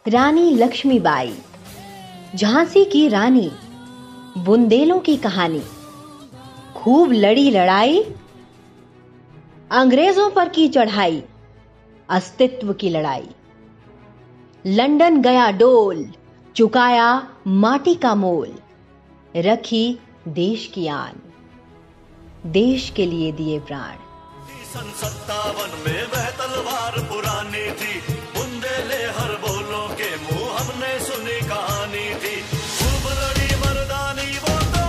रानी लक्ष्मीबाई, झांसी की रानी, बुंदेलों की कहानी। खूब लड़ी लड़ाई, अंग्रेजों पर की चढ़ाई, अस्तित्व की लड़ाई। लंदन गया डोल, चुकाया माटी का मोल, रखी देश की आन, देश के लिए दिए प्राण। सन 57 में वह तलवार पुरानी थी, बुंदेले हर बोलों के मुंह हमने सुनी कहानी थी। खूब लड़ी मर्दानी वो तो,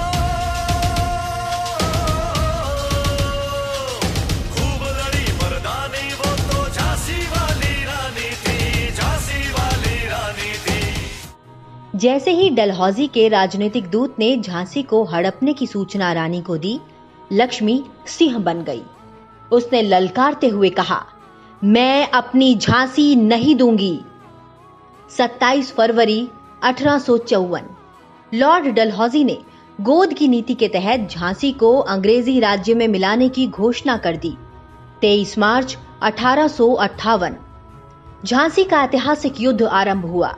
खूब लड़ी मर्दानी वो तो झांसी वाली रानी थी, झांसी वाली रानी थी। जैसे ही डलहौजी के राजनीतिक दूत ने झांसी को हड़पने की सूचना रानी को दी, लक्ष्मी सिंह बन गई। उसने ललकारते हुए कहा, मैं अपनी झांसी नहीं दूंगी। 27 फरवरी 1854 लॉर्ड डलहौजी ने गोद की नीति के तहत झांसी को अंग्रेजी राज्य में मिलाने की घोषणा कर दी। 23 मार्च 1858 झांसी का ऐतिहासिक युद्ध आरंभ हुआ।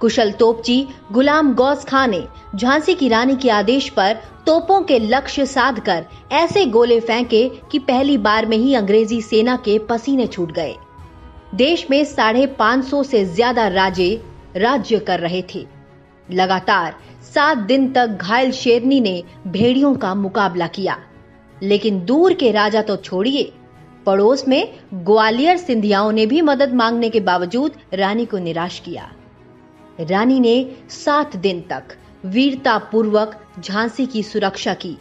कुशल तोपची गुलाम गौस खां ने झांसी की रानी के आदेश पर तोपों के लक्ष्य साधकर ऐसे गोले फेंके कि पहली बार में ही अंग्रेजी सेना के पसीने छूट गए। देश में 550 से ज्यादा राजे राज्य कर रहे थे। लगातार 7 दिन तक घायल शेरनी ने भेड़ियों का मुकाबला किया, लेकिन दूर के राजा तो छोड़िए, पड़ोस में ग्वालियर सिंधियाओं ने भी मदद मांगने के बावजूद रानी को निराश किया। रानी ने 7 दिन तक वीरता पूर्वक झांसी की सुरक्षा की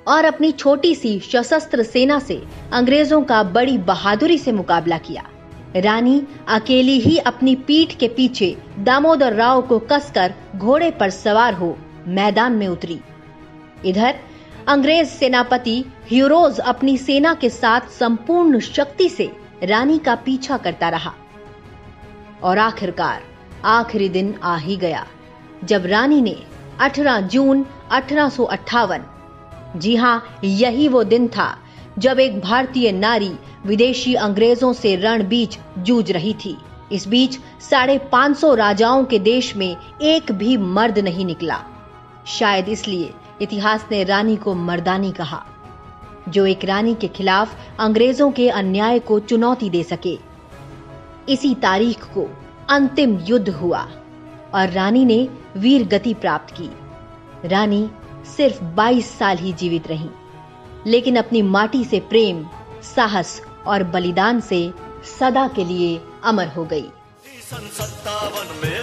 और अपनी छोटी सी सशस्त्र सेना से अंग्रेजों का बड़ी बहादुरी से मुकाबला किया। रानी अकेली ही अपनी पीठ के पीछे दामोदर राव को कसकर घोड़े पर सवार हो मैदान में उतरी। इधर अंग्रेज सेनापति ह्यूरोज अपनी सेना के साथ संपूर्ण शक्ति से रानी का पीछा करता रहा और आखिरकार आखिरी दिन आ ही गया जब रानी ने 18 जून 1858, जी हां, यही वो दिन था जब एक भारतीय नारी विदेशी अंग्रेजों से रण बीच जूझ रही थी। इस बीच 550 राजाओं के देश में एक भी मर्द नहीं निकला। शायद इसलिए इतिहास ने रानी को मर्दानी कहा, जो एक रानी के खिलाफ अंग्रेजों के अन्याय को चुनौती दे सके। इसी तारीख को अंतिम युद्ध हुआ और रानी ने वीर गति प्राप्त की। रानी सिर्फ 22 साल ही जीवित रही, लेकिन अपनी माटी से प्रेम, साहस और बलिदान से सदा के लिए अमर हो गई। सन 57 में